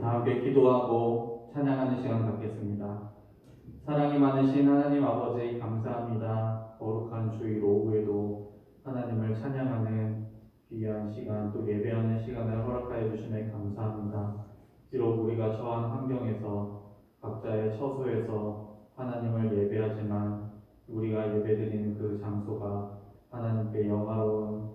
다 함께 기도하고 찬양하는 시간 갖겠습니다. 사랑이 많으신 하나님 아버지 감사합니다. 거룩한 주일 오후에도 하나님을 찬양하는 귀한 시간 또 예배하는 시간을 허락하여 주시면 감사합니다. 비록 우리가 처한 환경에서 각자의 처소에서 하나님을 예배하지만 우리가 예배드리는 그 장소가 하나님께 영화로운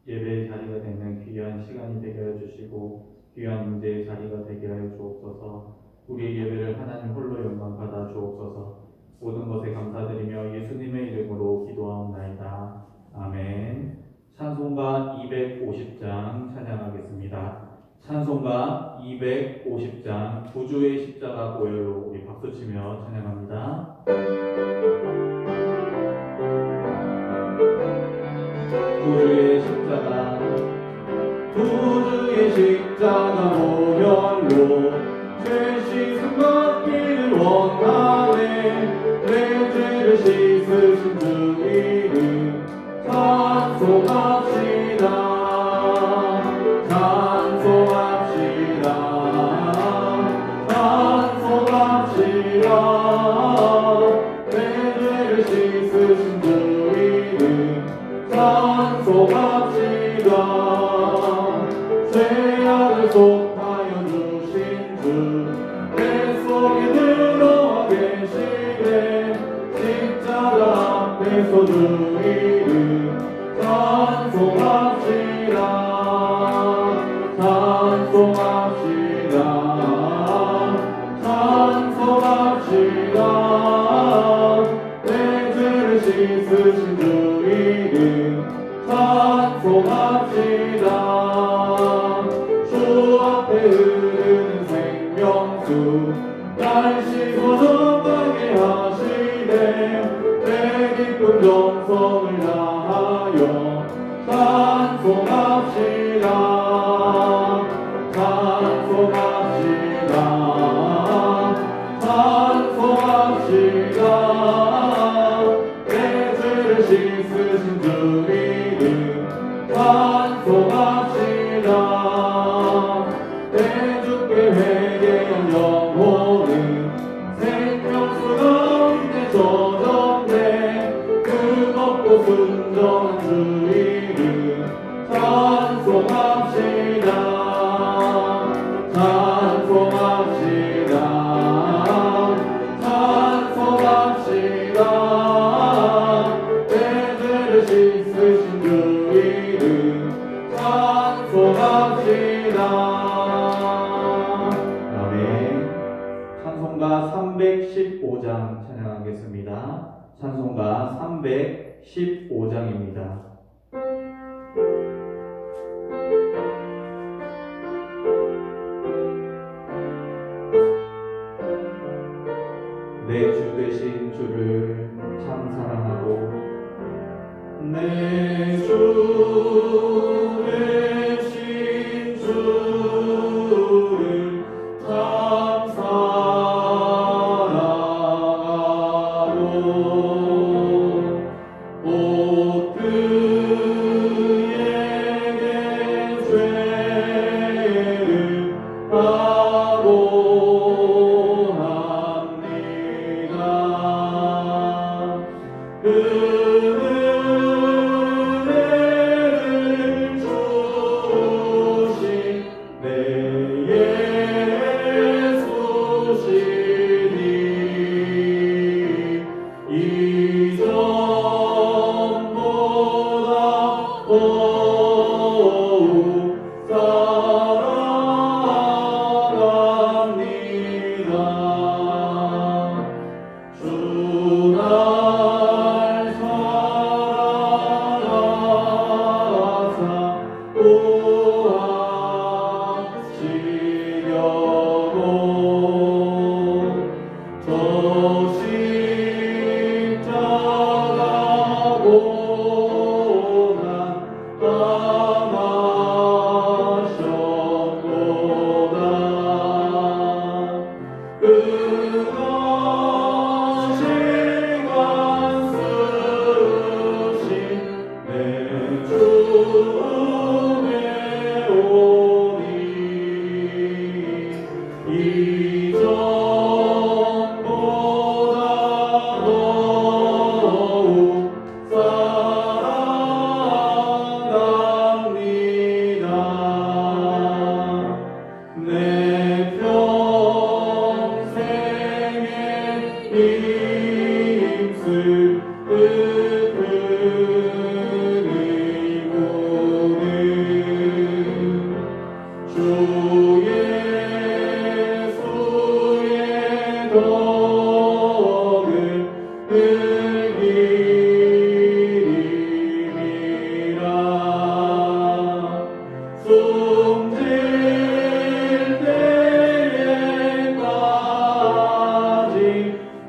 예배의 자리가 되는 귀한 시간이 되게 하여 주시고 귀한 임재의 자리가 되게 하여 주옵소서. 우리의 예배를 하나님 홀로 영광 받아 주옵소서. 모든 것에 감사드리며 예수님의 이름으로 기도하옵나이다. 아멘. 찬송가 250장 찬양하겠습니다. 찬송가 250장 구주의 십자가 고열로 우리 박수치며 찬양합니다. 구주의 십자가 구주의 십자가 고열로 죄 씻음 받기를 원하네. 내 죄를 씻으신 주 이름 찬송합시다. 찬송합시다. 찬송합시다. 내 죄를 씻으신 주 이름 찬송합시다. 죄악을 속하여 주신 주 내 속에 들어와 계시네. 십자가 앞에서 주 이름 찬송합시다. 찬송합시다. 찬송합시다. 내 죄를 씻으신 주 이름 찬송합시다. 주 앞에 흐르는 생명수 날 씻어 정하게 하시네. 내 기쁨 정성을 다하여 찬송합시다. 찬송합시다. 찬송합시다. 내 죄를 씻으신 주 이름 찬송합시다. 내 주께 회개한 영혼은 생명수 가운데 젖었네. 뜨겁고 순정한 주 이름 찬송합시다. 찬송합시다. 찬송합시다. 내 죄를 씻으신 주 이름 찬송합시다. 아멘. 찬송가 315장 찬양하겠습니다. 찬송가 315장입니다. 내 주 되신 주를 참 사랑하고 내 주 되신 주를 참 사랑하고 곧 그에게 죄를 하고 합니다. 은혜를 주신 내 예수시니 이전보다 더욱 사랑합니다. 주 날 사랑하사 구하시려고 저 십자가 고난 당하셨도다.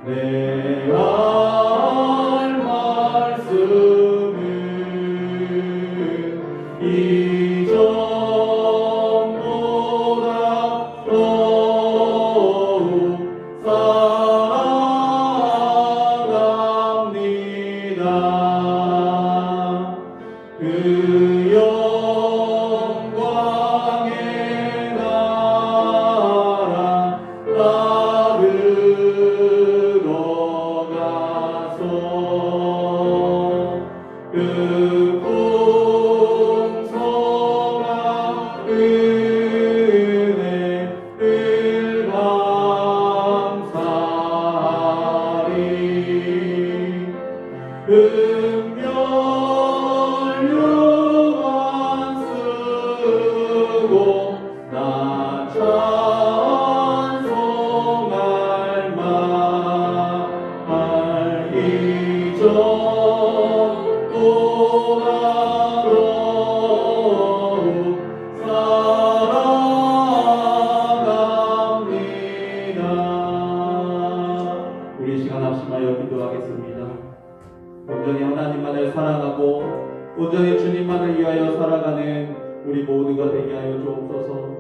내 할 말씀은 이전보다 더욱 사랑합니다. 그 영광의 나라 따르러 가서 그 풍성한 은혜를 감사하리. 음멸류관 쓰고 나 찬송할 말 이전보다 더욱 사랑합니다. 우리 시간 합심하여 기도하겠습니다. 온전히 하나님만을 사랑하고 온전히 주님만을 위하여 살아가는 우리 모두가 되게 하여 주옵소서.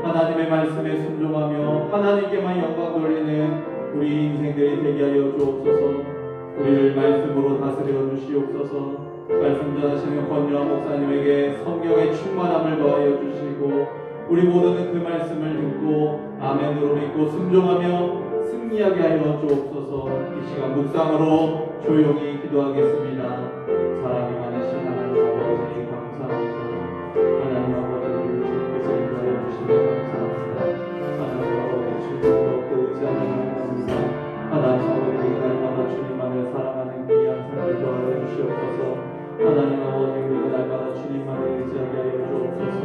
하나님의 말씀에 순종하며 하나님께만 영광 돌리는 우리 인생들이 되게 하여 주옵소서. 우리를 말씀으로 다스려 주시옵소서. 말씀 전하시는 권유한 목사님에게 성령의 충만함을 더하여 주시고 우리 모두는 그 말씀을 듣고 아멘으로 믿고 순종하며 승리하게 하여 주옵소서. 이 시간 묵상으로 조용히 기도하겠습니다. 사랑이 많으신 하나님 아버지 감사합니다. 하나님 아버지 우리 주님께서 인도하여 주시며 감사합니다. 하나님 아버지 주님으로 또 의지하는 하나님입니다. 하나님 아버지 우리가 날마다 주님만을 사랑하는 귀한 삶을 더하여 주시옵소서. 하나님 아버지 우리가 날마다 주님만을 의지하게 하여 주옵소서.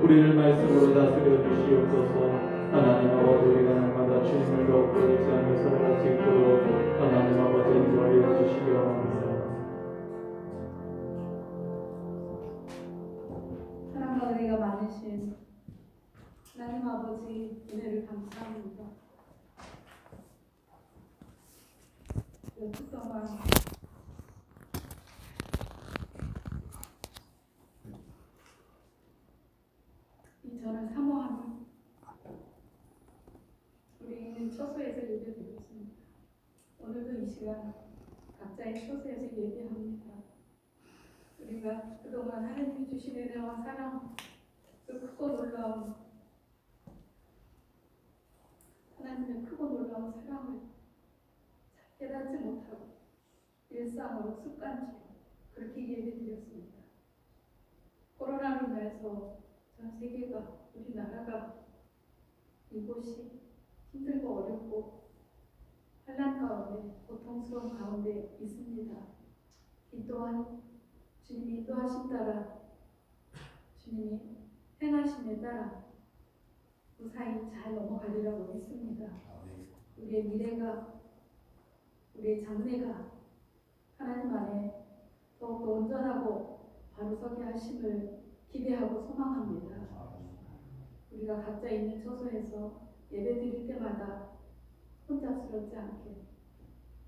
우리를 말씀으로 다스려 주시옵소서. 하나님 아버지 우리가 날마다 주님을 더욱더 의지하며 살아갈 수 있도록 하나님 아버지 인도하여 주시기 원합니다. 사랑과 은혜가 많으신 하나님 아버지 은혜를 감사합니다. 몇 주 동안 이 저는 사모함을 우리는 처소에서 예배드리고 있습니다. 오늘도 이 시간 각자의 처소에서 예배합니다. 우리가 그동안 하나님이 주신 은혜와 사랑, 그 크고 놀라운 하나님의 크고 놀라운 사랑을 깨닫지 못하고 일상으로 습관적으로 그렇게 예배드렸습니다. 코로나로 인해서 전 세계가 우리나라가 이곳이 힘들고 어렵고 환난 가운데 고통스러운 가운데 있습니다. 이 또한 주님이 인도하신 따라 주님이 행하심에 따라 무사히 잘 넘어가리라고 믿습니다. 우리의 미래가 우리의 장래가 하나님 안에 더욱더 온전하고 바로서게 하심을 기대하고 소망합니다. 우리가 각자 있는 처소에서 예배 드릴 때마다 혼잡스럽지 않게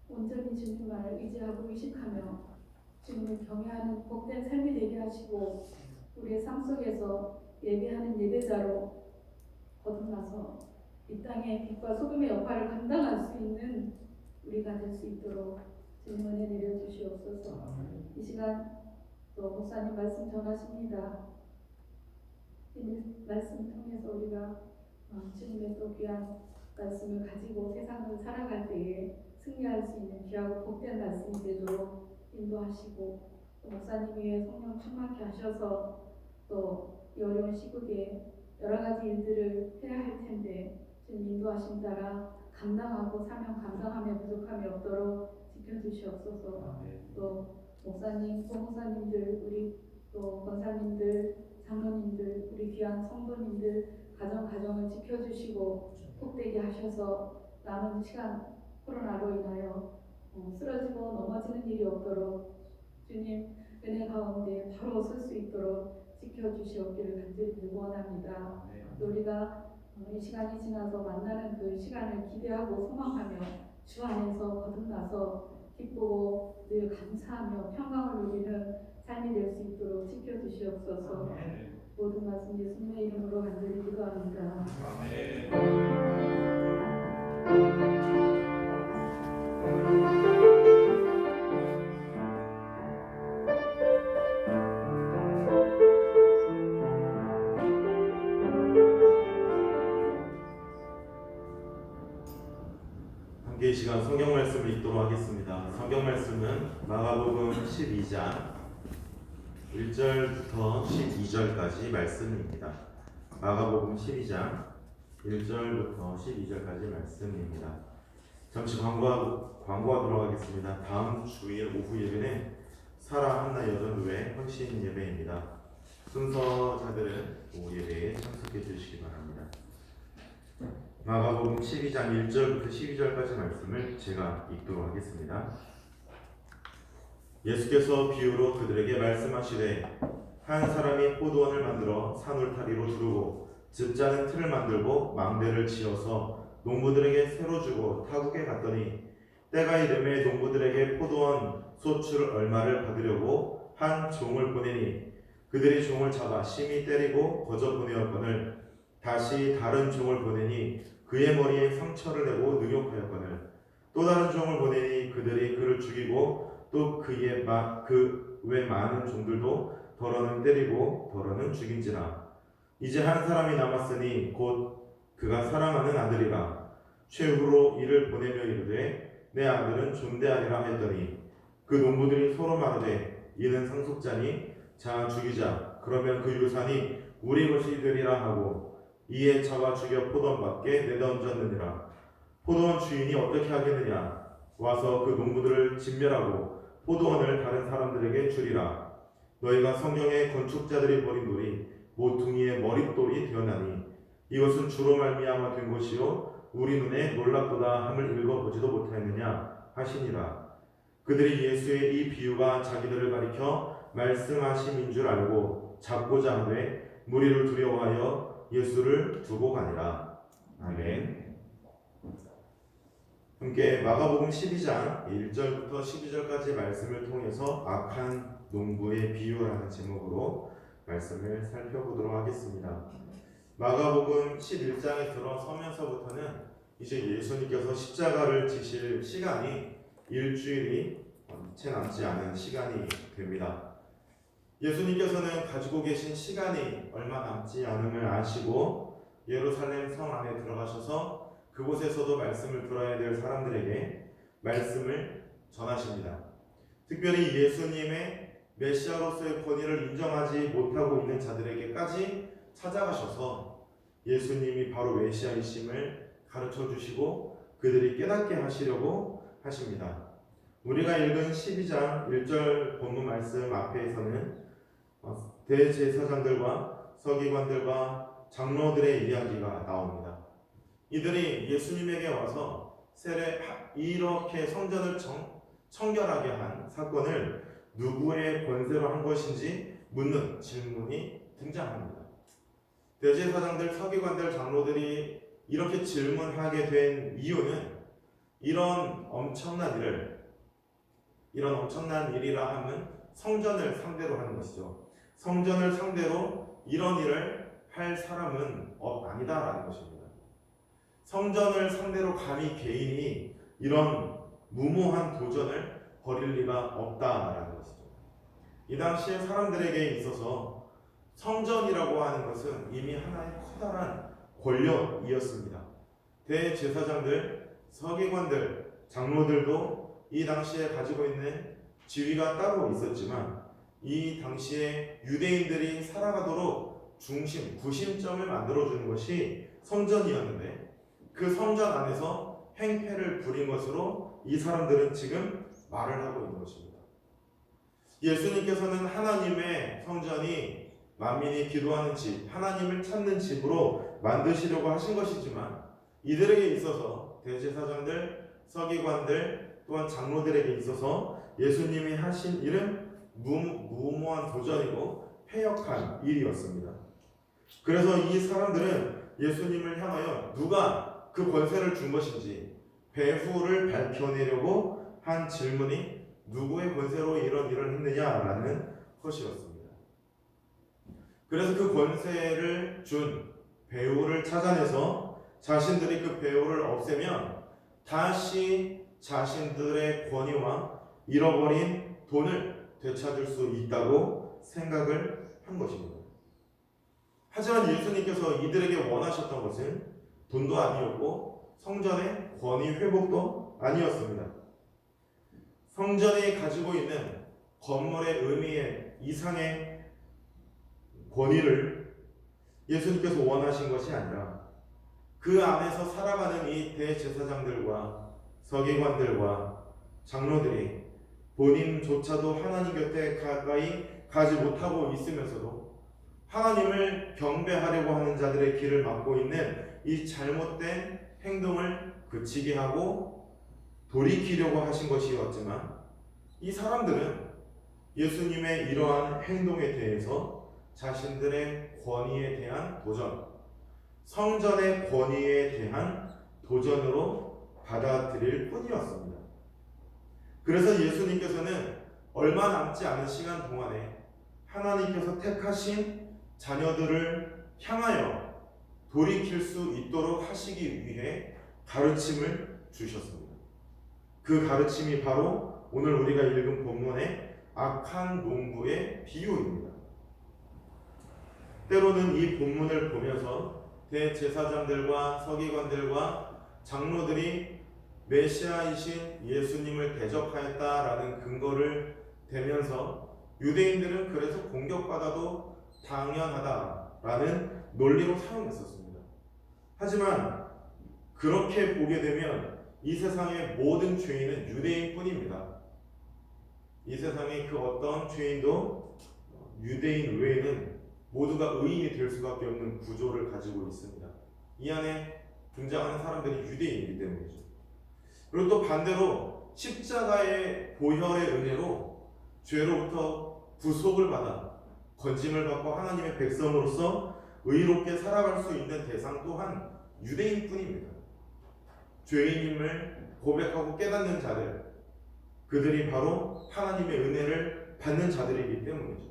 온전히 주님만을 의지하고 의식하며 주님을 경외하는 복된 삶이 되게 하시고 우리의 삶 속에서 예배하는 예배자로 거듭나서 이 땅의 빛과 소금의 역할을 감당할 수 있는 우리가 될 수 있도록 주님 은혜 내려주시옵소서. 이 시간 또 목사님 말씀 전하십니다. 이 말씀 통해서 우리가 주님의 또 귀한 말씀을 가지고 세상을 살아갈 때에 승리할 수 있는 귀하고 복된 말씀이 되도록 인도하시고 또 목사님 위에 성령 충만케 하셔서 또 이 어려운 시국에 여러 가지 일들을 해야 할 텐데 주님 인도하신 따라 감당하고 사명 감당하며 부족함이 없도록 지켜주시옵소서. 또 목사님, 소목사님들, 우리 또 권사님들, 장로님들, 우리 귀한 성도님들 가정을 지켜주시고 복되게 하셔서 남은 시간 코로나로 인하여 쓰러지고 넘어지는 일이 없도록 주님 은혜 가운데 바로 설 수 있도록 지켜주시옵기를 간절히 원합니다. 우리가 이 시간이 지나서 만나는 그 시간을 기대하고 소망하며 주 안에서 거듭나서 기쁘고 늘 감사하며 평강을 누리는 삶이 될 수 있도록 지켜주시옵소서. 모든 말씀 예수님의 이름으로 간절히 기도합니다. 함께 이 시간 성경 말씀을 읽도록 하겠습니다. 성경 말씀은 마가복음 12장 1절부터 12절까지 말씀입니다. 마가복음 12장 1절부터 12절까지 말씀입니다. 잠시 광고하도록 하겠습니다. 다음 주일 오후 예배는 사라 한나 여전교회 헌신 예배입니다. 순서자들은 오후 예배에 참석해 주시기 바랍니다. 마가복음 12장 1절부터 12절까지 말씀을 제가 읽도록 하겠습니다. 예수께서 비유로 그들에게 말씀하시되 한 사람이 포도원을 만들어 산울타리로 두르고 즙자는 틀을 만들고 망대를 지어서 농부들에게 새로 주고 타국에 갔더니 때가 이르매 농부들에게 포도원 소출 얼마를 받으려고 한 종을 보내니 그들이 종을 잡아 심히 때리고 거저 보내었거늘 다시 다른 종을 보내니 그의 머리에 상처를 내고 능욕하였거늘 또 다른 종을 보내니 그들이 그를 죽이고 또 그 외 많은 종들도 더러는 때리고 더러는 죽인지라. 이제 한 사람이 남았으니 곧 그가 사랑하는 아들이라. 최후로 이를 보내며 이르되 내 아들은 존대하리라 했더니 그 농부들이 서로 말하되 이는 상속자니 자 죽이자. 그러면 그 유산이 우리 것이 되리라 하고 이에 잡아 죽여 포도원 밖에 내던졌느니라. 포도원 주인이 어떻게 하겠느냐. 와서 그 농부들을 진멸하고 포도원을 다른 사람들에게 주리라. 너희가 성경의 건축자들이 버린 돌이 모퉁이의 머릿돌이 되었나니 이것은 주로 말미암아 된 것이요 우리 눈에 놀랍도다 함을 읽어보지도 못하였느냐 하시니라. 그들이 예수의 이 비유가 자기들을 가리켜 말씀하심인 줄 알고 잡고자 하되 무리를 두려워하여 예수를 두고 가니라. 아멘. 함께 마가복음 12장 1절부터 12절까지 말씀을 통해서 악한 농부의 비유라는 제목으로 말씀을 살펴보도록 하겠습니다. 마가복음 11장에 들어서면서부터는 이제 예수님께서 십자가를 지실 시간이 일주일이 채 남지 않은 시간이 됩니다. 예수님께서는 가지고 계신 시간이 얼마 남지 않음을 아시고 예루살렘 성 안에 들어가셔서 그곳에서도 말씀을 들어야 될 사람들에게 말씀을 전하십니다. 특별히 예수님의 메시아로서의 권위를 인정하지 못하고 있는 자들에게까지 찾아가셔서 예수님이 바로 메시아이심을 가르쳐 주시고 그들이 깨닫게 하시려고 하십니다. 우리가 읽은 12장 1절 본문 말씀 앞에서는 대제사장들과 서기관들과 장로들의 이야기가 나옵니다. 이들이 예수님에게 와서 이렇게 성전을 청결하게 한 사건을 누구의 권세로 한 것인지 묻는 질문이 등장합니다. 대제사장들, 서기관들, 장로들이 이렇게 질문하게 된 이유는 이런 엄청난 일이라 함은 성전을 상대로 하는 것이죠. 성전을 상대로 이런 일을 할 사람은 아니다라는 것입니다. 성전을 상대로 감히 개인이 이런 무모한 도전을 벌일 리가 없다라는 것이죠. 이 당시에 사람들에게 있어서 성전이라고 하는 것은 이미 하나의 커다란 권력이었습니다. 대제사장들, 서기관들, 장로들도 이 당시에 가지고 있는 지위가 따로 있었지만 이 당시에 유대인들이 살아가도록 구심점을 만들어주는 것이 성전이었는데 그 성전 안에서 행패를 부린 것으로 이 사람들은 지금 말을 하고 있는 것입니다. 예수님께서는 하나님의 성전이 만민이 기도하는 집, 하나님을 찾는 집으로 만드시려고 하신 것이지만 이들에게 있어서 대제사장들, 서기관들 또한 장로들에게 있어서 예수님이 하신 일은 무모한 도전이고 패역한 일이었습니다. 그래서 이 사람들은 예수님을 향하여 누가 그 권세를 준 것인지 배후를 밝혀내려고 한 질문이 누구의 권세로 이런 일을 했느냐라는 것이었습니다. 그래서 그 권세를 준 배후를 찾아내서 자신들이 그 배후를 없애면 다시 자신들의 권위와 잃어버린 돈을 되찾을 수 있다고 생각을 한 것입니다. 하지만 예수님께서 이들에게 원하셨던 것은 돈도 아니었고 성전의 권위 회복도 아니었습니다. 성전이 가지고 있는 건물의 의미의 이상의 권위를 예수님께서 원하신 것이 아니라 그 안에서 살아가는 이 대제사장들과 서기관들과 장로들이 본인조차도 하나님 곁에 가까이 가지 못하고 있으면서도 하나님을 경배하려고 하는 자들의 길을 막고 있는 이 잘못된 행동을 그치게 하고 돌이키려고 하신 것이었지만, 이 사람들은 예수님의 이러한 행동에 대해서 자신들의 권위에 대한 도전, 성전의 권위에 대한 도전으로 받아들일 뿐이었습니다. 그래서 예수님께서는 얼마 남지 않은 시간 동안에 하나님께서 택하신 자녀들을 향하여 돌이킬 수 있도록 하시기 위해 가르침을 주셨습니다. 그 가르침이 바로 오늘 우리가 읽은 본문의 악한 농부의 비유입니다. 때로는 이 본문을 보면서 대제사장들과 서기관들과 장로들이 메시아이신 예수님을 대적하였다라는 근거를 대면서 유대인들은 그래서 공격받아도 당연하다라는 논리로 사용했었습니다. 하지만 그렇게 보게 되면 이 세상의 모든 죄인은 유대인뿐입니다. 이 세상의 그 어떤 죄인도 유대인 외에는 모두가 의인이 될 수밖에 없는 구조를 가지고 있습니다. 이 안에 등장하는 사람들이 유대인이기 때문이죠. 그리고 또 반대로 십자가의 보혈의 은혜로 죄로부터 구속을 받아 건짐을 받고 하나님의 백성으로서 의롭게 살아갈 수 있는 대상 또한 유대인뿐입니다. 죄인임을 고백하고 깨닫는 자들, 그들이 바로 하나님의 은혜를 받는 자들이기 때문이죠.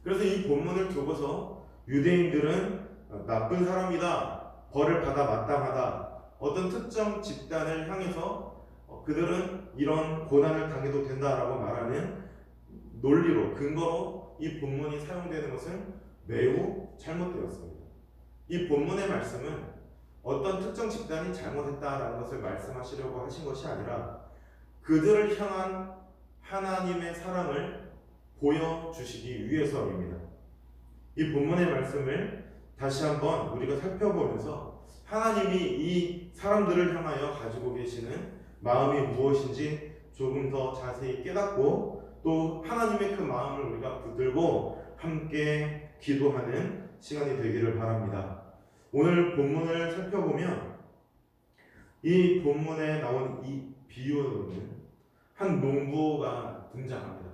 그래서 이 본문을 두고서 유대인들은 나쁜 사람이다, 벌을 받아 마땅하다, 어떤 특정 집단을 향해서 그들은 이런 고난을 당해도 된다라고 말하는 논리로, 근거로 이 본문이 사용되는 것은 매우 잘못되었습니다. 이 본문의 말씀은 어떤 특정 집단이 잘못했다라는 것을 말씀하시려고 하신 것이 아니라 그들을 향한 하나님의 사랑을 보여주시기 위해서입니다. 이 본문의 말씀을 다시 한번 우리가 살펴보면서 하나님이 이 사람들을 향하여 가지고 계시는 마음이 무엇인지 조금 더 자세히 깨닫고 또 하나님의 그 마음을 우리가 붙들고 함께 기도하는 시간이 되기를 바랍니다. 오늘 본문을 살펴보면 이 본문에 나온 이 비유는 한 농부가 등장합니다.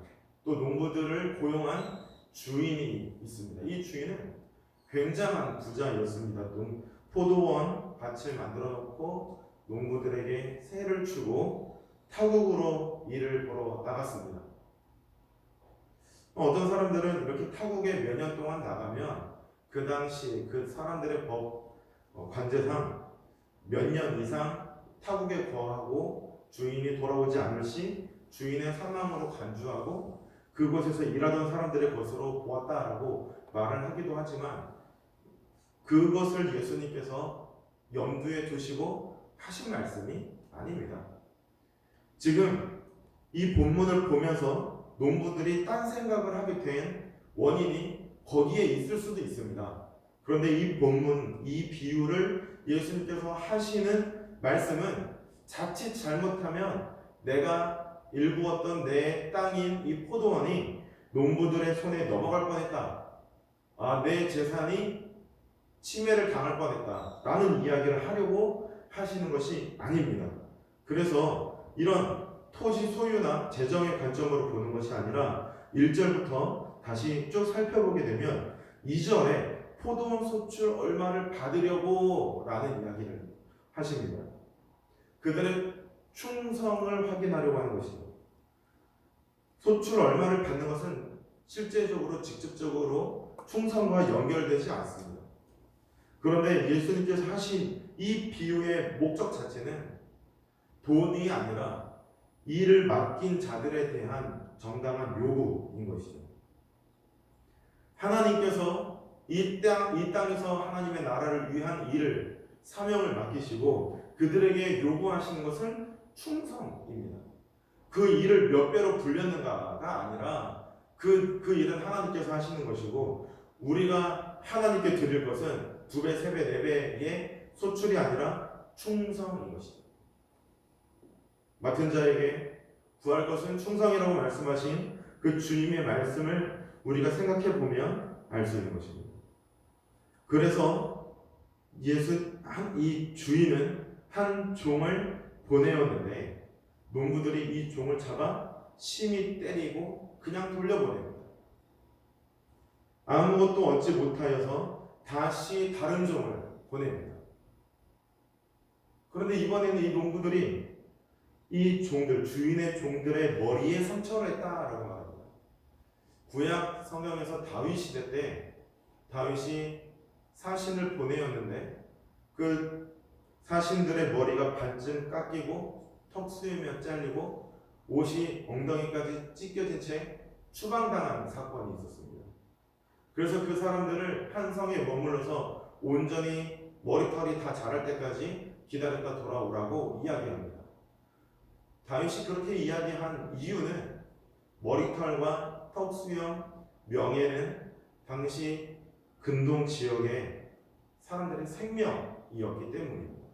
또 농부들을 고용한 주인이 있습니다. 이 주인은 굉장한 부자였습니다. 포도원 밭을 만들어 놓고 농부들에게 세를 주고 타국으로 일을 보러 나갔습니다. 어떤 사람들은 이렇게 타국에 몇 년 동안 나가면 그 당시 그 사람들의 법 관제상 몇 년 이상 타국에 거하고 주인이 돌아오지 않을 시 주인의 사망으로 간주하고 그곳에서 일하던 사람들의 것으로 보았다라고 말을 하기도 하지만, 그것을 예수님께서 염두에 두시고 하신 말씀이 아닙니다. 지금 이 본문을 보면서 농부들이 딴 생각을 하게 된 원인이 거기에 있을 수도 있습니다. 그런데 이 본문, 이 비유를 예수님께서 하시는 말씀은 자칫 잘못하면 내가 일구었던 내 땅인 이 포도원이 농부들의 손에 넘어갈 뻔했다, 내 재산이 침해를 당할 뻔했다 라는 이야기를 하려고 하시는 것이 아닙니다. 그래서 이런 토지 소유나 재정의 관점으로 보는 것이 아니라 1절부터 다시 쭉 살펴보게 되면 2절에 포도원 소출 얼마를 받으려고 라는 이야기를 하십니다. 그들의 충성을 확인하려고 하는 것이죠. 소출 얼마를 받는 것은 실제적으로 직접적으로 충성과 연결되지 않습니다. 그런데 예수님께서 하신 이 비유의 목적 자체는 돈이 아니라 일을 맡긴 자들에 대한 정당한 요구인 것이죠. 하나님께서 이 땅에서 하나님의 나라를 위한 일을 사명을 맡기시고 그들에게 요구하시는 것은 충성입니다. 그 일을 몇 배로 불렸는가가 아니라 그 일은 하나님께서 하시는 것이고 우리가 하나님께 드릴 것은 2배, 3배, 4배의 소출이 아니라 충성인 것이죠. 맡은 자에게 구할 것은 충성이라고 말씀하신 그 주님의 말씀을 우리가 생각해 보면 알 수 있는 것입니다. 그래서 이 주인은 한 종을 보내었는데 농부들이 이 종을 잡아 심히 때리고 그냥 돌려보냅니다. 아무것도 얻지 못하여서 다시 다른 종을 보냅니다. 그런데 이번에는 이 농부들이 이 종들, 주인의 종들의 머리에 상처를 했다라고 말합니다. 구약 성경에서 다윗 시대 때 다윗이 사신을 보내었는데 그 사신들의 머리가 반쯤 깎이고 턱 수염이 잘리고 옷이 엉덩이까지 찢겨진 채 추방당한 사건이 있었습니다. 그래서 그 사람들을 한 성에 머물러서 온전히 머리털이 다 자랄 때까지 기다렸다 돌아오라고 이야기합니다. 다윗이 그렇게 이야기한 이유는 머리털과 턱수염, 명예는 당시 근동 지역의 사람들의 생명이었기 때문입니다.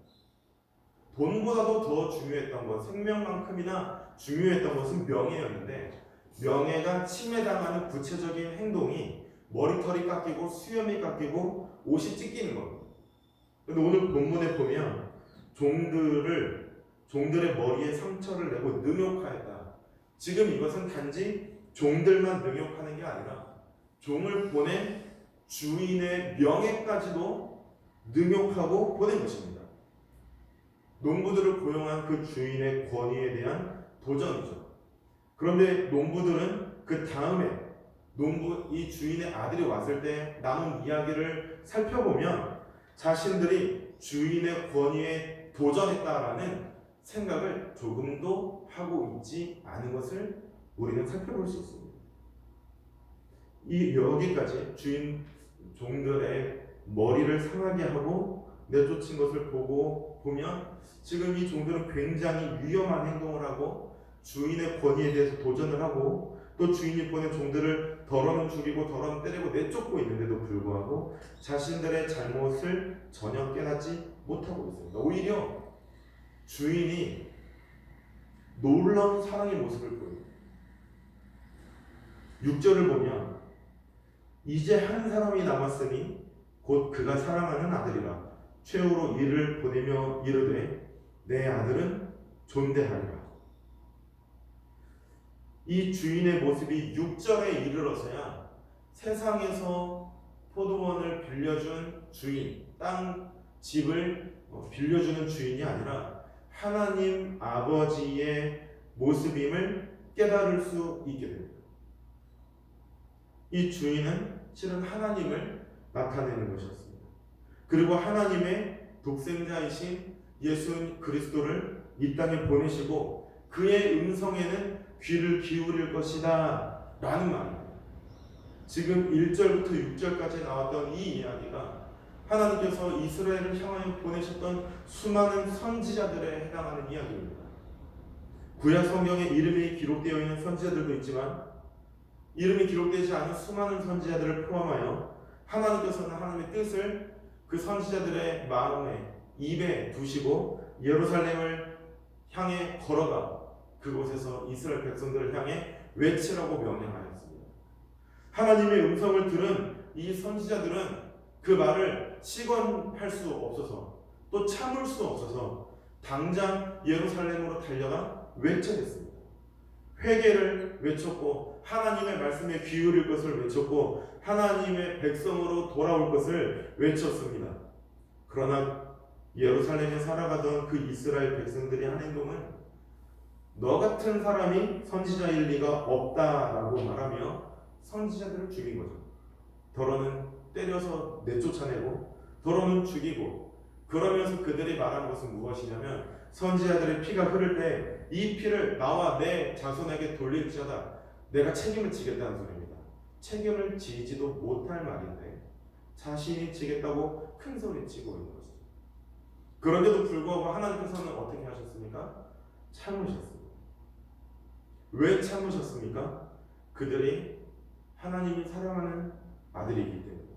돈보다도 더 중요했던 것, 생명만큼이나 중요했던 것은 명예였는데 명예가 침해당하는 구체적인 행동이 머리털이 깎이고 수염이 깎이고 옷이 찢기는 겁니다. 그런데 오늘 본문에 보면 종들의 머리에 상처를 내고 능욕하였다. 지금 이것은 단지 종들만 능욕하는 게 아니라 종을 보낸 주인의 명예까지도 능욕하고 보낸 것입니다. 농부들을 고용한 그 주인의 권위에 대한 도전이죠. 그런데 농부들은 그 다음에 이 주인의 아들이 왔을 때 나눈 이야기를 살펴보면 자신들이 주인의 권위에 도전했다라는 생각을 조금도 하고 있지 않은 것을 우리는 살펴볼 수 있습니다. 여기까지 종들의 머리를 상하게 하고 내쫓은 것을 보면 지금 이 종들은 굉장히 위험한 행동을 하고 주인의 권위에 대해서 도전을 하고 또 주인이 보낸 종들을 덜어는 죽이고 덜어는 때리고 내쫓고 있는데도 불구하고 자신들의 잘못을 전혀 깨닫지 못하고 있습니다. 오히려 주인이 놀라운 사랑의 모습을 보입니다. 6절을 보면 이제 한 사람이 남았으니 곧 그가 사랑하는 아들이라 최후로 이를 보내며 이르되 내 아들은 존대하리라. 이 주인의 모습이 6절에 이르러서야 세상에서 포도원을 빌려준 주인, 땅 집을 빌려주는 주인이 아니라 하나님 아버지의 모습임을 깨달을 수 있게 됩니다. 이 주인은 실은 하나님을 나타내는 것이었습니다. 그리고 하나님의 독생자이신 예수 그리스도를 이 땅에 보내시고 그의 음성에는 귀를 기울일 것이다 라는 말입니다. 지금 1절부터 6절까지 나왔던 이 이야기가 하나님께서 이스라엘을 향하여 보내셨던 수많은 선지자들에 해당하는 이야기입니다. 구약 성경에 이름이 기록되어 있는 선지자들도 있지만 이름이 기록되지 않은 수많은 선지자들을 포함하여 하나님께서는 하나님의 뜻을 그 선지자들의 마음에 입에 두시고 예루살렘을 향해 걸어가 그곳에서 이스라엘 백성들을 향해 외치라고 명령하였습니다. 하나님의 음성을 들은 이 선지자들은 그 말을 시건할 수 없어서 또 참을 수 없어서 당장 예루살렘으로 달려가 외쳐냈습니다. 회개를 외쳤고 하나님의 말씀에 귀울일 것을 외쳤고 하나님의 백성으로 돌아올 것을 외쳤습니다. 그러나 예루살렘에 살아가던 그 이스라엘 백성들이 한 행동은 너 같은 사람이 선지자일 리가 없다라고 말하며 선지자들을 죽인 거죠. 더러는 때려서 내쫓아내고 더러는 죽이고, 그러면서 그들이 말한 것은 무엇이냐면 선지자들의 피가 흐를 때 이 피를 나와 내 자손에게 돌릴지어다 내가 책임을 지겠다는 소리입니다. 책임을 지지도 못할 말인데 자신이 지겠다고 큰 소리치고 있는 것이죠. 그런데도 불구하고 하나님께서는 어떻게 하셨습니까? 참으셨습니다. 왜 참으셨습니까? 그들이 하나님이 사랑하는 아들이기 때문에,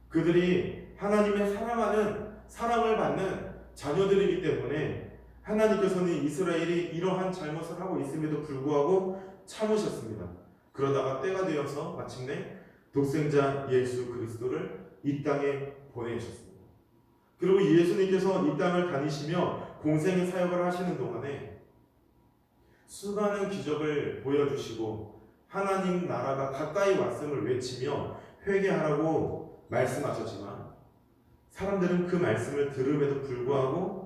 그들이 하나님의 사랑하는, 사랑을 받는 자녀들이기 때문에 하나님께서는 이스라엘이 이러한 잘못을 하고 있음에도 불구하고 참으셨습니다. 그러다가 때가 되어서 마침내 독생자 예수 그리스도를 이 땅에 보내셨습니다. 그리고 예수님께서 이 땅을 다니시며 공생의 사역을 하시는 동안에 수많은 기적을 보여주시고 하나님 나라가 가까이 왔음을 외치며 회개하라고 말씀하셨지만 사람들은 그 말씀을 들음에도 불구하고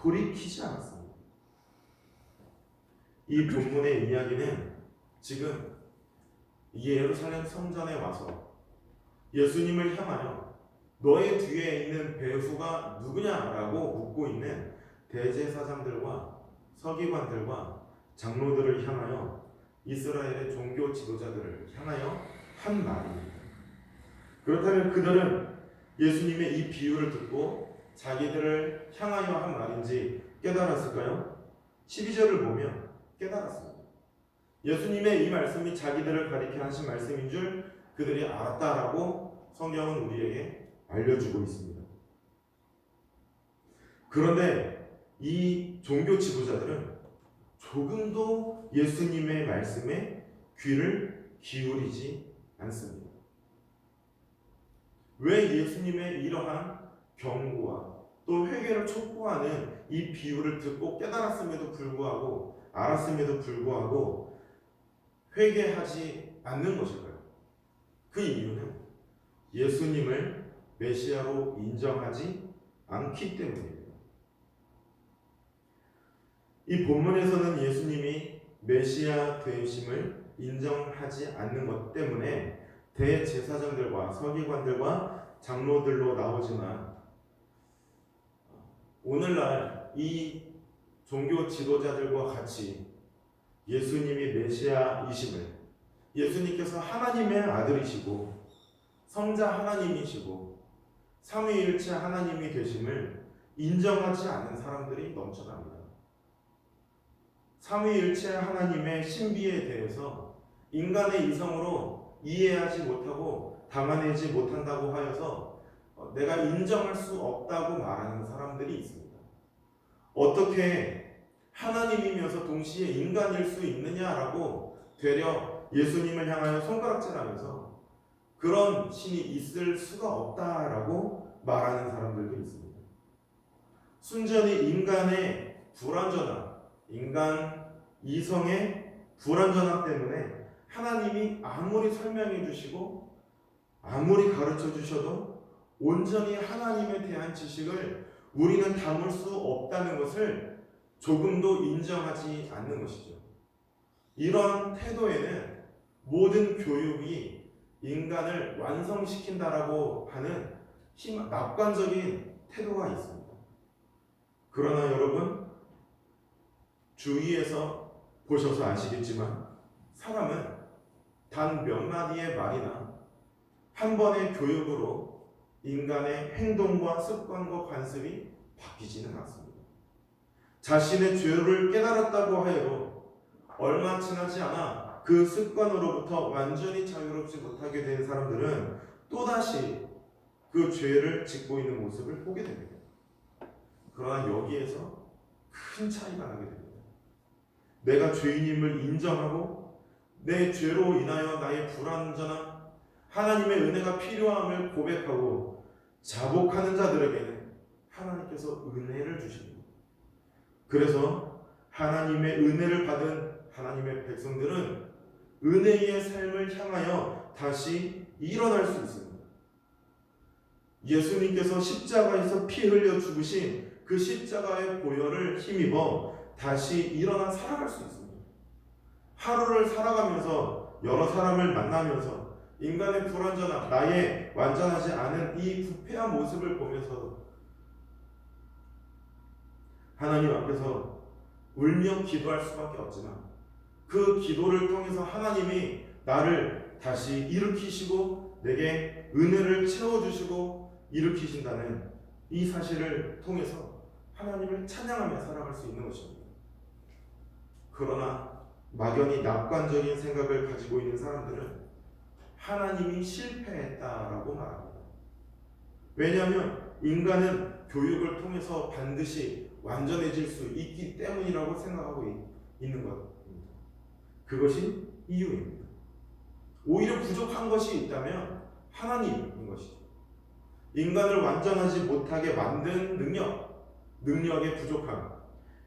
돌이키지 않았습니다. 이 본문의 이야기는 지금 예루살렘 성전에 와서 예수님을 향하여 너의 뒤에 있는 배후가 누구냐라고 묻고 있는 대제사장들과 서기관들과 장로들을 향하여 이스라엘의 종교 지도자들을 향하여 한 말입니다. 그렇다면 그들은 예수님의 이 비유를 듣고 자기들을 향하여 한 말인지 깨달았을까요? 12절을 보면 깨달았습니다. 예수님의 이 말씀이 자기들을 가리켜 하신 말씀인 줄 그들이 알았다라고 성경은 우리에게 알려주고 있습니다. 그런데 이 종교 지도자들은 조금도 예수님의 말씀에 귀를 기울이지 않습니다. 왜 예수님의 이러한 경고와 또 회개를 촉구하는 이 비유를 듣고 깨달았음에도 불구하고, 알았음에도 불구하고 회개하지 않는 것일까요? 그 이유는 예수님을 메시아로 인정하지 않기 때문입니다. 이 본문에서는 예수님이 메시아 되심을 인정하지 않는 것 때문에 대제사장들과 서기관들과 장로들로 나오지만 오늘날 이 종교 지도자들과 같이 예수님이 메시아이심을, 예수님께서 하나님의 아들이시고 성자 하나님이시고 삼위일체 하나님이 되심을 인정하지 않는 사람들이 넘쳐납니다. 삼위일체 하나님의 신비에 대해서 인간의 이성으로 이해하지 못하고 담아내지 못한다고 하여서 내가 인정할 수 없다고 말하는 사람들이 있습니다. 어떻게 하나님이면서 동시에 인간일 수 있느냐라고 되려 예수님을 향하여 손가락질하면서 그런 신이 있을 수가 없다라고 말하는 사람들도 있습니다. 순전히 인간의 불완전함, 인간 이성의 불완전함 때문에 하나님이 아무리 설명해 주시고 아무리 가르쳐 주셔도 온전히 하나님에 대한 지식을 우리는 담을 수 없다는 것을 조금도 인정하지 않는 것이죠. 이런 태도에는 모든 교육이 인간을 완성시킨다라고 하는 낙관적인 태도가 있습니다. 그러나 여러분, 주위에서 보셔서 아시겠지만 사람은 단 몇 마디의 말이나 한 번의 교육으로 인간의 행동과 습관과 관습이 바뀌지는 않습니다. 자신의 죄를 깨달았다고 하여도 얼마 지나지 않아 그 습관으로부터 완전히 자유롭지 못하게 된 사람들은 또다시 그 죄를 짓고 있는 모습을 보게 됩니다. 그러나 여기에서 큰 차이가 나게 됩니다. 내가 죄인임을 인정하고 내 죄로 인하여 나의 불완전함, 하나님의 은혜가 필요함을 고백하고 자복하는 자들에게는 하나님께서 은혜를 주십니다. 그래서 하나님의 은혜를 받은 하나님의 백성들은 은혜의 삶을 향하여 다시 일어날 수 있습니다. 예수님께서 십자가에서 피 흘려 죽으신 그 십자가의 보혈을 힘입어 다시 일어나 살아갈 수 있습니다. 하루를 살아가면서 여러 사람을 만나면서 인간의 불완전함, 나의 완전하지 않은 이 부패한 모습을 보면서 하나님 앞에서 울며 기도할 수밖에 없지만 그 기도를 통해서 하나님이 나를 다시 일으키시고 내게 은혜를 채워주시고 일으키신다는 이 사실을 통해서 하나님을 찬양하며 살아갈 수 있는 것입니다. 그러나 막연히 낙관적인 생각을 가지고 있는 사람들은 하나님이 실패했다라고 말합니다. 왜냐하면 인간은 교육을 통해서 반드시 완전해질 수 있기 때문이라고 생각하고 있는 것입니다. 그것이 이유입니다. 오히려 부족한 것이 있다면 하나님인 것이죠. 인간을 완전하지 못하게 만든 능력의 부족함,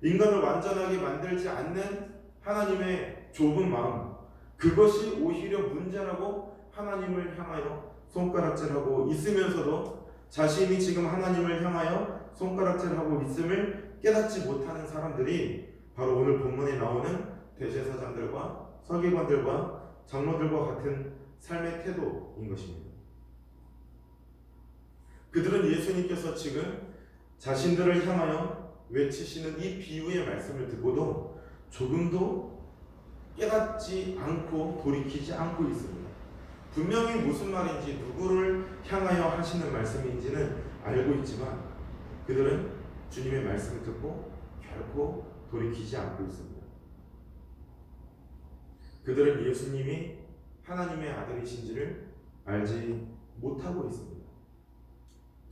인간을 완전하게 만들지 않는 하나님의 좁은 마음, 그것이 오히려 문제라고 하나님을 향하여 손가락질하고 있으면서도 자신이 지금 하나님을 향하여 손가락질하고 있음을 깨닫지 못하는 사람들이 바로 오늘 본문에 나오는 대제사장들과 서기관들과 장로들과 같은 삶의 태도인 것입니다. 그들은 예수님께서 지금 자신들을 향하여 외치시는 이 비유의 말씀을 듣고도 조금도 깨닫지 않고 돌이키지 않고 있습니다. 분명히 무슨 말인지 누구를 향하여 하시는 말씀인지는 알고 있지만 그들은 주님의 말씀을 듣고 결코 돌이키지 않고 있습니다. 그들은 예수님이 하나님의 아들이신지를 알지 못하고 있습니다.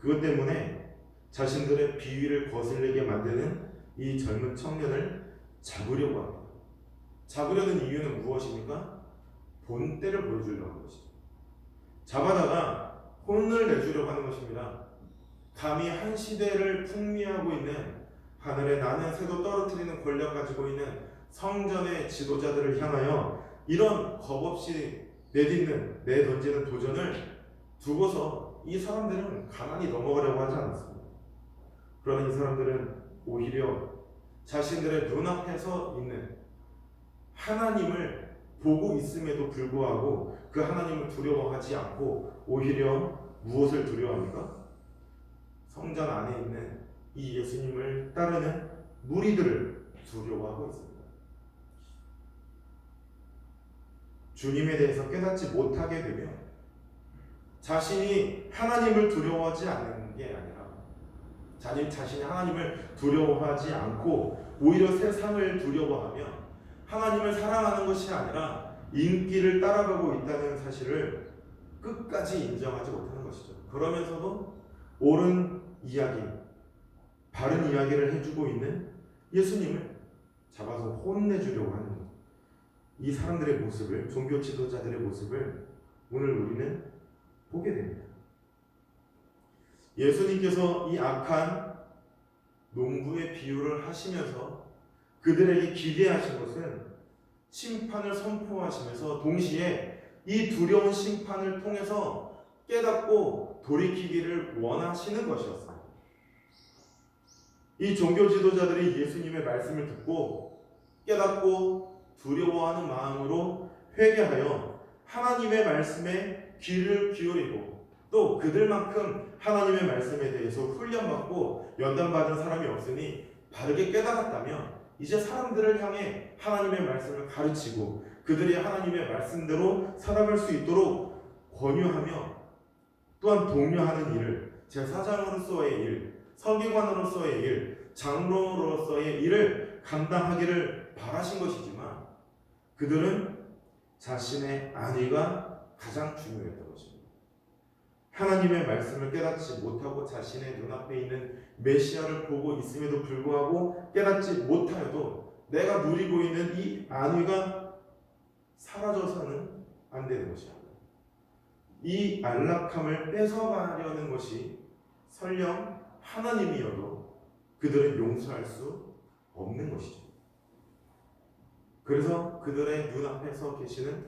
그것 때문에 자신들의 비위를 거슬리게 만드는 이 젊은 청년을 잡으려고 합니다. 잡으려는 이유는 무엇입니까? 본때를 보여주려고 하는 것이죠. 잡아다가 혼을 내주려고 하는 것입니다. 감히 한 시대를 풍미하고 있는 하늘에 나는 새도 떨어뜨리는 권력 가지고 있는 성전의 지도자들을 향하여 이런 겁없이 내던지는 도전을 두고서 이 사람들은 가만히 넘어가려고 하지 않았습니다. 그러나 이 사람들은 오히려 자신들의 눈앞에서 있는 하나님을 보고 있음에도 불구하고 그 하나님을 두려워하지 않고 오히려 무엇을 두려워합니까? 성전 안에 있는 이 예수님을 따르는 무리들을 두려워하고 있습니다. 주님에 대해서 깨닫지 못하게 되면 자신이 하나님을 두려워하지 않는 게 아니라 자신이 하나님을 두려워하지 않고 오히려 세상을 두려워하며 하나님을 사랑하는 것이 아니라 인기를 따라가고 있다는 사실을 끝까지 인정하지 못하는 것이죠. 그러면서도 옳은 이야기, 바른 이야기를 해주고 있는 예수님을 잡아서 혼내주려고 하는 이 사람들의 모습을, 종교 지도자들의 모습을 오늘 우리는 보게 됩니다. 예수님께서 이 악한 농부의 비유를 하시면서 그들에게 기대하신 것은 심판을 선포하시면서 동시에 이 두려운 심판을 통해서 깨닫고 돌이키기를 원하시는 것이었습니다. 이 종교 지도자들이 예수님의 말씀을 듣고 깨닫고 두려워하는 마음으로 회개하여 하나님의 말씀에 귀를 기울이고 또 그들만큼 하나님의 말씀에 대해서 훈련받고 연단받은 사람이 없으니 바르게 깨달았다면 이제 사람들을 향해 하나님의 말씀을 가르치고 그들이 하나님의 말씀대로 살아갈 수 있도록 권유하며 또한 독려하는 일을 제사장으로서의 일, 서기관으로서의 일, 장로로서의 일을 감당하기를 바라신 것이지만 그들은 자신의 안위가 가장 중요했던 것입니다. 하나님의 말씀을 깨닫지 못하고 자신의 눈앞에 있는 메시아를 보고 있음에도 불구하고 깨닫지 못하여도 내가 누리고 있는 이 안위가 사라져서는 안 되는 것입니다. 이 안락함을 뺏어가려는 것이 설령 하나님이어도 그들은 용서할 수 없는 것이죠. 그래서 그들의 눈앞에 서 계시는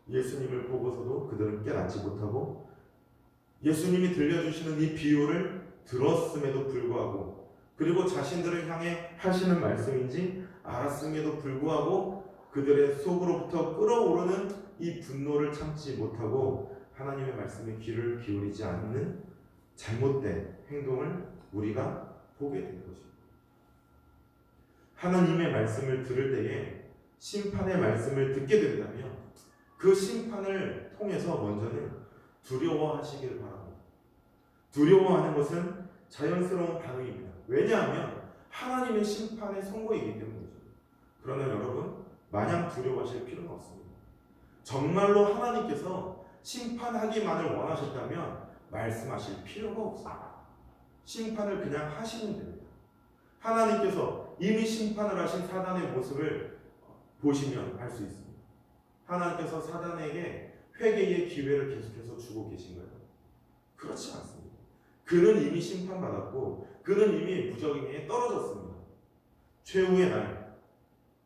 예수님을 보고서도 그들은 깨닫지 못하고 예수님이 들려주시는 이 비유를 들었음에도 불구하고, 그리고 자신들을 향해 하시는 말씀인지 알았음에도 불구하고 그들의 속으로부터 끓어오르는 이 분노를 참지 못하고 하나님의 말씀에 귀를 기울이지 않는 잘못된 행동을 우리가 보게 된 것입니다. 하나님의 말씀을 들을 때에 심판의 말씀을 듣게 된다면 그 심판을 통해서 먼저는 두려워하시길 바랍니다. 두려워하는 것은 자연스러운 반응입니다. 왜냐하면 하나님의 심판의 선고이기 때문이죠. 그러나 여러분, 마냥 두려워하실 필요는 없습니다. 정말로 하나님께서 심판하기만을 원하셨다면 말씀하실 필요가 없습니다. 심판을 그냥 하시면 됩니다. 하나님께서 이미 심판을 하신 사단의 모습을 보시면 알 수 있습니다. 하나님께서 사단에게 회개의 기회를 계속해서 주고 계신가요? 그렇지 않습니다. 그는 이미 심판받았고 그는 이미 무적행에 떨어졌습니다. 최후의 날,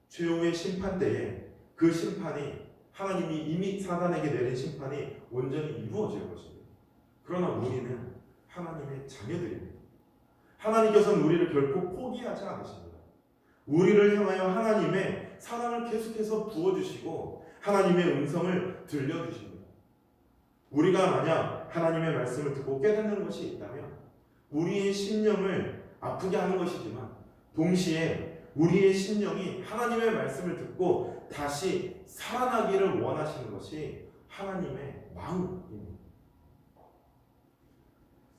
최후의 심판 때에 그 심판이 하나님이 이미 사단에게 내린 심판이 온전히 이루어질 것입니다. 그러나 우리는 하나님의 자녀들입니다. 하나님께서는 우리를 결코 포기하지 않으십니다. 우리를 향하여 하나님의 사랑을 계속해서 부어주시고 하나님의 음성을 들려주십니다. 우리가 만약 하나님의 말씀을 듣고 깨닫는 것이 있다면 우리의 심령을 아프게 하는 것이지만 동시에 우리의 심령이 하나님의 말씀을 듣고 다시 살아나기를 원하시는 것이 하나님의 마음입니다.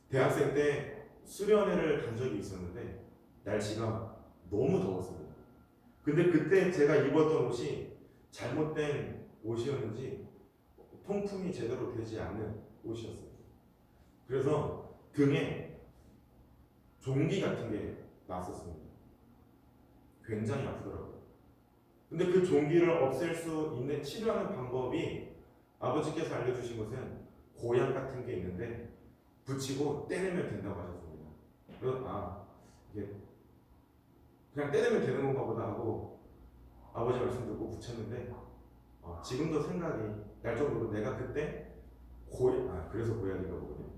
대학생 때 수련회를 간 적이 있었는데 날씨가 너무 더웠습니다. 근데 그때 제가 입었던 옷이 잘못된 옷이었는지 통풍이 제대로 되지 않는 옷이었어요. 그래서 등에 종기 같은 게 났었습니다. 굉장히 아프더라고요. 근데 그 종기를 없앨 수 있는 치료하는 방법이 아버지께서 알려주신 것은 고약 같은 게 있는데 붙이고 때리면 된다고 하셨습니다. 그래서 이게 그냥 때리면 되는 건가 보다 하고 아버지 말씀 듣고 붙였는데 지금도 생각이 날 정도로 내가 그때 그래서 고약인가 보군요.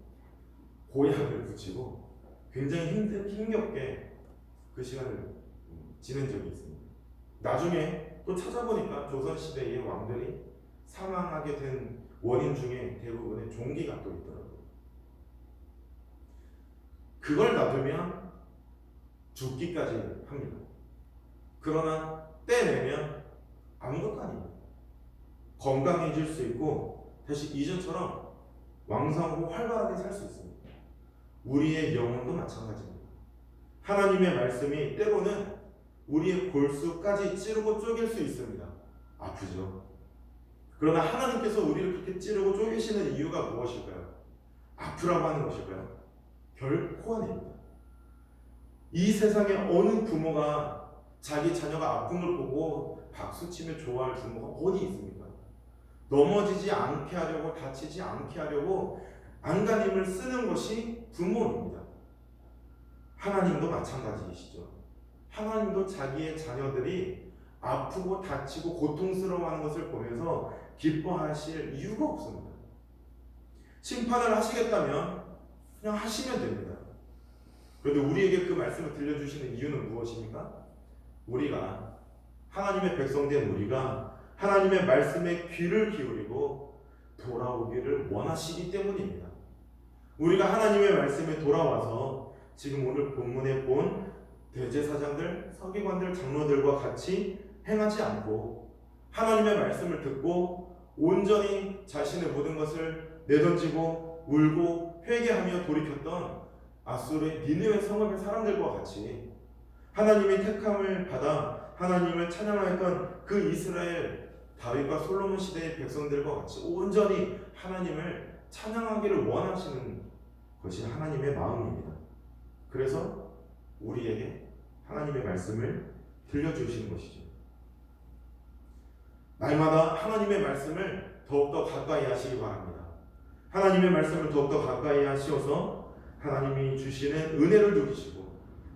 고약을 붙이고 굉장히 힘겹게 그 시간을 지낸 적이 있습니다. 나중에 또 찾아보니까 조선시대의 왕들이 사망하게 된 원인 중에 대부분의 종기가 또 있더라고요. 그걸 놔두면 죽기까지 합니다. 그러나 떼내면 아무것도 아닙니다. 건강해질 수 있고 다시 이전처럼 왕성하고 활발하게 살 수 있습니다. 우리의 영혼도 마찬가지입니다. 하나님의 말씀이 때로는 우리의 골수까지 찌르고 쪼갤 수 있습니다. 아프죠. 그러나 하나님께서 우리를 그렇게 찌르고 쪼개시는 이유가 무엇일까요? 아프라고 하는 것일까요? 결코 아닙니다. 이 세상에 어느 부모가 자기 자녀가 아픈 걸 보고 박수치며 좋아할 부모가 어디 있습니까? 넘어지지 않게 하려고, 다치지 않게 하려고 안간힘을 쓰는 것이 부모입니다. 하나님도 마찬가지이시죠. 하나님도 자기의 자녀들이 아프고 다치고 고통스러워하는 것을 보면서 기뻐하실 이유가 없습니다. 심판을 하시겠다면 그냥 하시면 됩니다. 그런데 우리에게 그 말씀을 들려주시는 이유는 무엇입니까? 우리가 하나님의 백성된 우리가 하나님의 말씀에 귀를 기울이고 돌아오기를 원하시기 때문입니다. 우리가 하나님의 말씀에 돌아와서 지금 오늘 본문에 본 대제사장들, 서기관들, 장로들과 같이 행하지 않고 하나님의 말씀을 듣고 온전히 자신의 모든 것을 내던지고 울고 회개하며 돌이켰던 아수르의 니느웨 성읍의 사람들과 같이 하나님의 택함을 받아 하나님을 찬양하였던 그 이스라엘 다윗과 솔로몬 시대의 백성들과 같이 온전히 하나님을 찬양하기를 원하시는 것이 하나님의 마음입니다. 그래서 우리에게 하나님의 말씀을 들려주시는 것이죠. 날마다 하나님의 말씀을 더욱더 가까이 하시기 바랍니다. 하나님의 말씀을 더욱더 가까이 하시어서 하나님이 주시는 은혜를 누리시고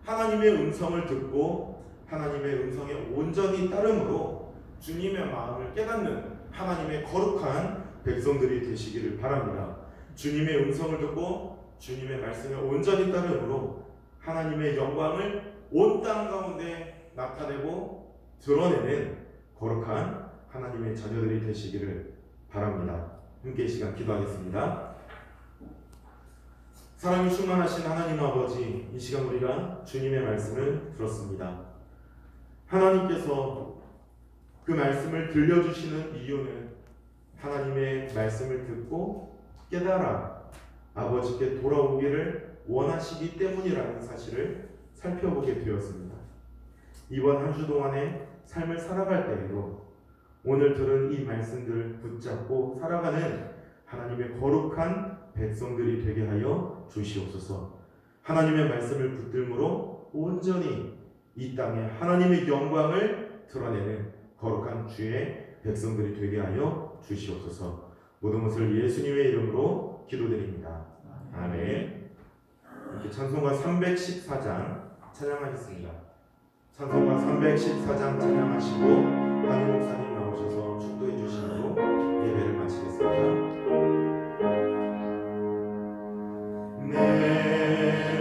하나님의 음성을 듣고 하나님의 음성에 온전히 따름으로 주님의 마음을 깨닫는 하나님의 거룩한 백성들이 되시기를 바랍니다. 주님의 음성을 듣고 주님의 말씀에 온전히 따르므로 하나님의 영광을 온 땅 가운데 나타내고 드러내는 거룩한 하나님의 자녀들이 되시기를 바랍니다. 함께 이 시간 기도하겠습니다. 사랑이 충만하신 하나님 아버지, 이 시간 우리가 주님의 말씀을 들었습니다. 하나님께서 그 말씀을 들려주시는 이유는 하나님의 말씀을 듣고 깨달아 아버지께 돌아오기를 원하시기 때문이라는 사실을 살펴보게 되었습니다. 이번 한 주 동안의 삶을 살아갈 때에도 오늘 들은 이 말씀들을 붙잡고 살아가는 하나님의 거룩한 백성들이 되게 하여 주시옵소서. 하나님의 말씀을 붙들므로 온전히 이 땅에 하나님의 영광을 드러내는 거룩한 주의 백성들이 되게 하여 주시옵소서. 모든 것을 예수님의 이름으로 기도드립니다. 아멘. 이렇게 찬송가 314장 찬양하겠습니다. 찬송가 314장 찬양하시고 한우 목사님 나오셔서 축도해 주시므로 예배를 마치겠습니다. 내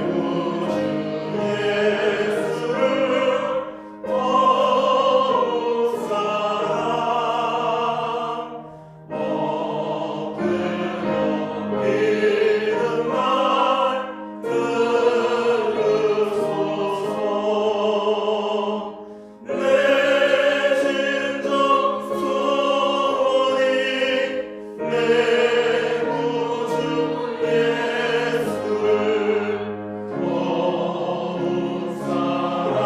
구주 예수를 더욱 사랑 엎드려 믿는 말 들으소서. 내 진정 소원이 내 구주 예수를 더욱 사랑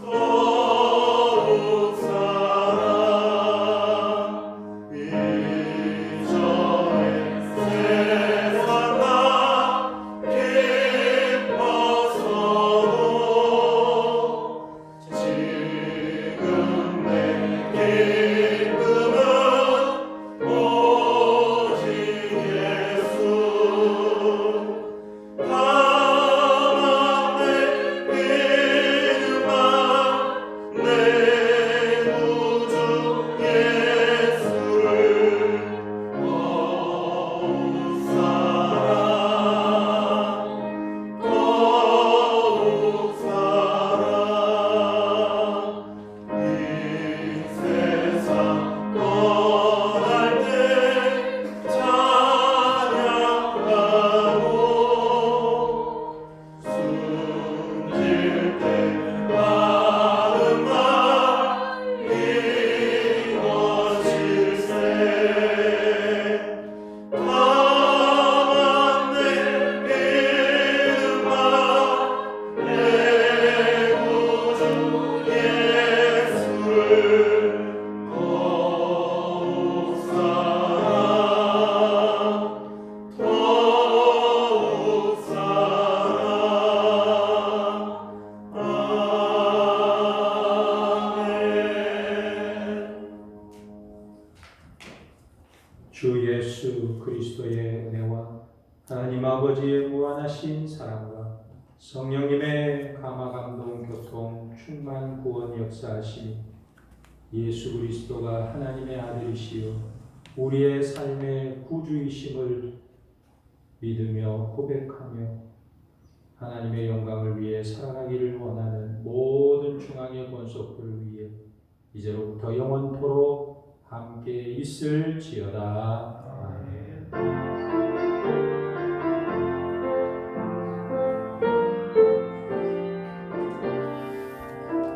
더욱 사랑 이전에 세상 나 기뻐서도 지금 내 기쁨은 오직 예수. 다만 내 믿음만 내 구주 예수를 더욱 사랑 더욱 사랑 이 세상 떠날 때 찬양하고 숨길 때 하는 말 이루어질세. 다만 내 믿음만 내 구주 예수를 더욱 사랑 더욱 사랑. 아멘. 주 예수 그리스도의 은혜와 하나님 아버지의 무한하신 사랑과 성령님의 감화 감동 교통 충만 구원 역사하심이 예수 그리스도가 하나님의 아들이시요 우리의 삶의 구주이심을 믿으며 고백하며 하나님의 영광을 위해 살아가기를 원하는 모든 중앙의 권속들을 위해 이제로부터 영원토록 함께 있을지어다. 아멘.